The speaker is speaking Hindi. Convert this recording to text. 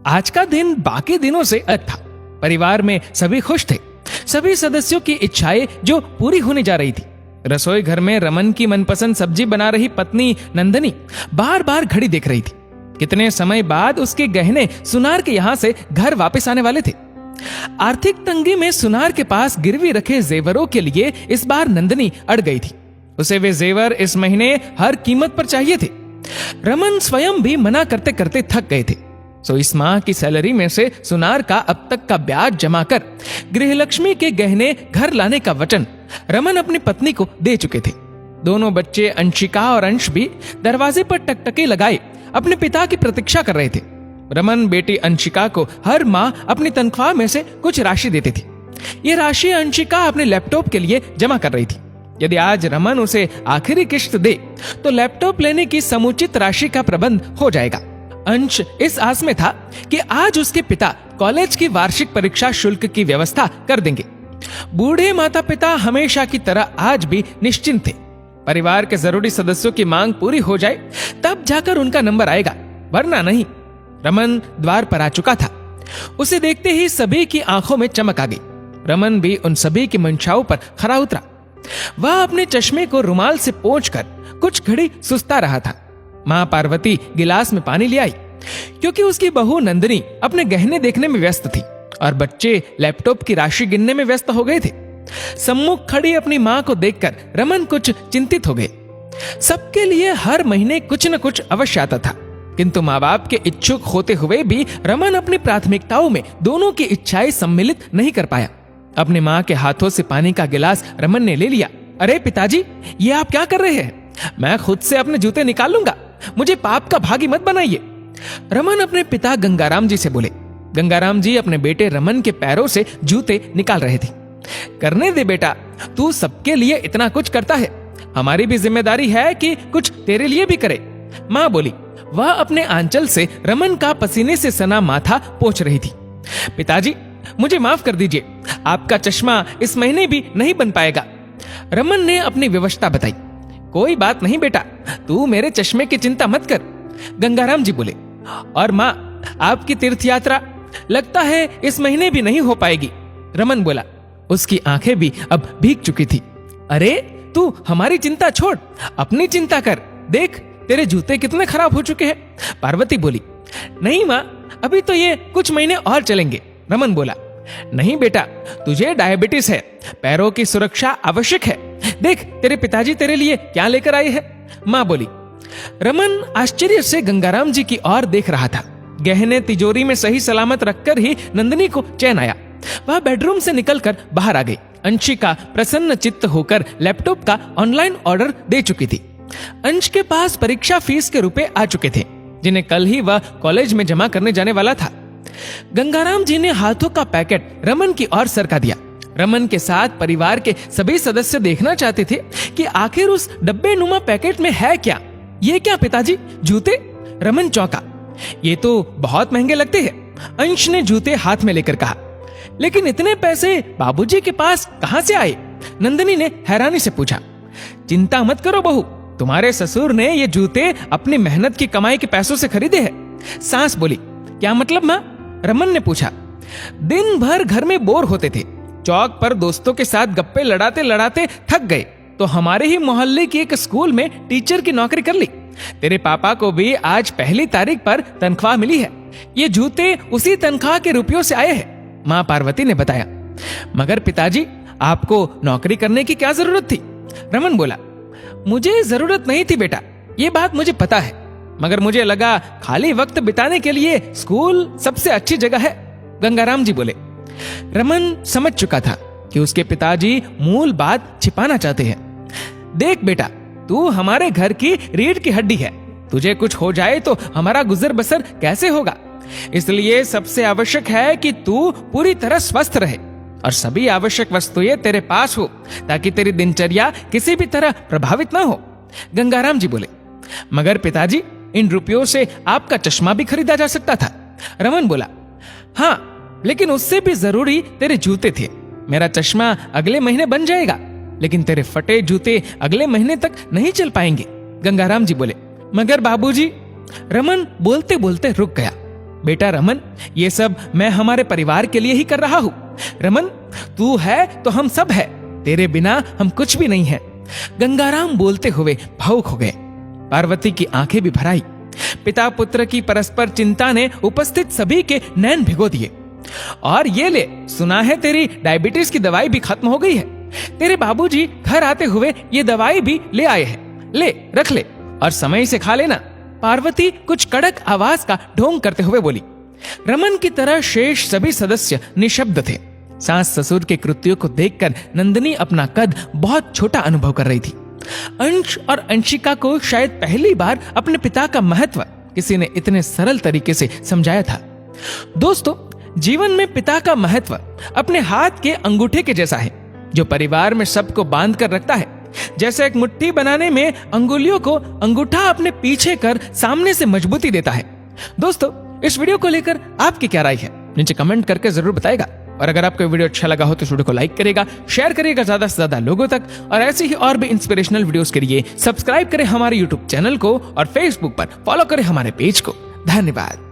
आज का दिन बाकी दिनों से अलग था। परिवार में सभी खुश थे। सभी सदस्यों की इच्छाएं जो पूरी होने जा रही थी। रसोई घर में रमन की मनपसंद सब्जी बना रही पत्नी नंदनी बार बार घड़ी देख रही थी। कितने समय बाद उसके गहने सुनार के यहाँ से घर वापस आने वाले थे। आर्थिक तंगी में सुनार के पास गिरवी रखे जेवरों के लिए इस बार नंदनी अड़ गई थी। उसे वे जेवर इस महीने हर कीमत पर चाहिए थे। रमन स्वयं भी मना करते करते थक गए थे। सो इस माह की सैलरी में से सुनार का अब तक का ब्याज जमा कर गृहलक्ष्मी के गहने घर लाने का वचन रमन अपनी पत्नी को दे चुके थे। दोनों बच्चे अंशिका और अंश भी दरवाजे पर टकटकी लगाए अपने पिता की प्रतीक्षा कर रहे थे। रमन बेटी अंशिका को हर माह अपनी तनख्वाह में से कुछ राशि देते थे। ये राशि अंशिका अपने लैपटॉप के लिए जमा कर रही थी। यदि आज रमन उसे आखिरी किश्त दे तो लैपटॉप लेने की समुचित राशि का प्रबंध हो जाएगा। अंश इस आस में था कि आज उसके पिता कॉलेज की वार्षिक परीक्षा शुल्क की व्यवस्था कर देंगे। बूढ़े माता पिता हमेशा की तरह आज भी निश्चिंत थे। परिवार के जरूरी सदस्यों की मांग पूरी हो जाए तब जाकर उनका नंबर आएगा, वरना नहीं। रमन द्वार पर आ चुका था। उसे देखते ही सभी की आंखों में चमक आ गई। रमन भी उन सभी की मंशाओं पर खरा उतरा। वह अपने चश्मे को रुमाल से पोंछकर कुछ घड़ी सुस्ता रहा था। मां पार्वती गिलास में पानी ले आई, क्योंकि उसकी बहू नंदिनी अपने गहने देखने में व्यस्त थी और बच्चे लैपटॉप की राशि गिनने में व्यस्त हो गए थे। सम्मुख खड़ी अपनी मां को देखकर रमन कुछ चिंतित हो गए। सबके लिए हर महीने कुछ न कुछ अवश्य आता था, किंतु माँ बाप के इच्छुक होते हुए भी रमन अपनी प्राथमिकताओं में दोनों की इच्छाएं सम्मिलित नहीं कर पाया। अपने माँ के हाथों से पानी का गिलास रमन ने ले लिया। अरे पिताजी, ये आप क्या कर रहे हैं? मैं खुद से अपने जूते निकाल लूंगा, मुझे पाप का भागी मत बनाइए। रमन अपने पिता गंगाराम जी से बोले। गंगाराम जी अपने बेटे रमन के पैरों से जूते निकाल रहे थे। करने दे बेटा, तू सबके लिए इतना कुछ करता है, हमारी भी जिम्मेदारी है कि कुछ तेरे लिए भी करे। माँ बोली। वह अपने आंचल से रमन का पसीने से सना माथा पोंछ रही थी। पिताजी, मुझे माफ कर दीजिए, आपका चश्मा इस महीने भी नहीं बन पाएगा। रमन ने अपनी विवशता बताई। कोई बात नहीं बेटा, तू मेरे चश्मे की चिंता मत कर, गंगाराम जी बोले। और माँ, आपकी तीर्थ यात्रा लगता है इस महीने भी नहीं हो पाएगी, रमन बोला। उसकी आंखें भी अब भीग चुकी थी। अरे तू हमारी चिंता छोड़, अपनी चिंता कर, देख तेरे जूते कितने खराब हो चुके हैं, पार्वती बोली। नहीं माँ, अभी तो ये कुछ महीने और चलेंगे, रमन बोला। नहीं बेटा, तुझे डायबिटीज है, पैरों की सुरक्षा आवश्यक है। देख तेरे पिताजी तेरे लिए क्या लेकर आए हैं, माँ बोली। रमन आश्चर्य से गंगाराम जी की ओर देख रहा था। गहने तिजोरी में सही सलामत रखकर ही नंदिनी को चैन आया। वह बेडरूम से निकलकर बाहर आ गई। अंशिका प्रसन्न चित्त होकर लैपटॉप का ऑनलाइन ऑर्डर दे चुकी थी। अंश के पास परीक्षा फीस के रुपए आ चुके थे, जिन्हें कल ही वह कॉलेज में जमा करने जाने वाला था। गंगाराम जी ने हाथों का पैकेट रमन की ओर सरका दिया। रमन के साथ परिवार के सभी सदस्य देखना चाहते थे कि आखिर उस डब्बे नुमा पैकेट में है क्या। ये क्या पिताजी, जूते? रमन चौंका। ये तो बहुत महंगे लगते हैं, अंश ने जूते हाथ में लेकर कहा। लेकिन इतने पैसे बाबूजी के पास कहां से आए? नंदिनी ने हैरानी से पूछा। चिंता मत करो बहू, तुम्हारे ससुर ने ये जूते अपनी मेहनत की कमाई के पैसों से खरीदे हैं, सास बोली। क्या मतलब माँ? रमन ने पूछा। दिन भर घर में बोर होते थे, चौक पर दोस्तों के साथ गप्पे लड़ाते लड़ाते थक गए तो हमारे ही मोहल्ले की एक स्कूल में टीचर की नौकरी कर ली। तेरे पापा को भी आज पहली तारीख पर तनख्वाह मिली है। ये जूते उसी तनख्वाह के रुपयों से आए हैं, माँ पार्वती ने बताया। मगर पिताजी, आपको नौकरी करने की क्या जरूरत थी? रमन बोला। मुझे जरूरत नहीं थी बेटा, ये बात मुझे पता है, मगर मुझे लगा खाली वक्त बिताने के लिए स्कूल सबसे अच्छी जगह है, गंगाराम जी बोले। रमन समझ चुका था कि उसके पिताजी मूल बात छिपाना चाहते हैं। देख बेटा, तू हमारे घर की रीढ़ की हड्डी है, तुझे कुछ हो जाए तो हमारा गुजर बसर कैसे होगा? इसलिए सबसे आवश्यक है कि तू पूरी तरह स्वस्थ रहे और सभी आवश्यक वस्तुएं तेरे पास हो, ताकि तेरी दिनचर्या किसी भी तरह प्रभावित ना हो, गंगाराम जी बोले। मगर पिताजी, इन रुपयों से आपका चश्मा भी खरीदा जा सकता था, रमन बोला। हाँ, लेकिन उससे भी जरूरी तेरे जूते थे। मेरा चश्मा अगले महीने बन जाएगा, लेकिन तेरे फटे जूते अगले महीने तक नहीं चल पाएंगे, गंगाराम जी बोले। मगर बाबूजी, रमन बोलते बोलते रुक गया। बेटा रमन, ये सब मैं हमारे परिवार के लिए ही कर रहा हूँ। रमन, तू है तो हम सब है, तेरे बिना हम कुछ भी नहीं है। गंगाराम बोलते हुए भावुक हो गए। पार्वती की आंखें भी भर आई। पिता पुत्र की परस्पर चिंता ने उपस्थित सभी के नैन भिगो दिए। और ये ले, सुना है तेरी डायबिटीज की दवाई भी खत्म हो गई है। तेरे बाबूजी घर आते हुए ये दवाई भी ले आए हैं, ले रख ले और समय से खा लेना। पार्वती कुछ कड़क आवाज का ढोंग करते हुए बोली। रमन की तरह शेष सभी सदस्य निशब्द थे। सास ससुर के कृत्यों को देखकर नंदिनी अपना कद बहुत छोटा अनुभव कर रही थी। अंश और अंशिका को शायद पहली बार अपने पिता का महत्व किसी ने इतने सरल तरीके से समझाया था। दोस्तों, जीवन में पिता का महत्व अपने हाथ के अंगूठे के जैसा है, जो परिवार में सबको बांध कर रखता है। जैसे एक मुट्ठी बनाने में अंगुलियों को अंगूठा अपने पीछे कर सामने से मजबूती देता है। दोस्तों, इस वीडियो को लेकर आपकी क्या राय है, नीचे कमेंट करके जरूर बताएगा। और अगर आपको वीडियो अच्छा लगा हो तो वीडियो को लाइक करेगा, शेयर करेगा ज्यादा से ज्यादा लोगों तक। और ऐसे ही और भी इंस्पिरेशनल वीडियोस के लिए सब्सक्राइब करें हमारे यूट्यूब चैनल को और फेसबुक पर फॉलो करें हमारे पेज को। धन्यवाद।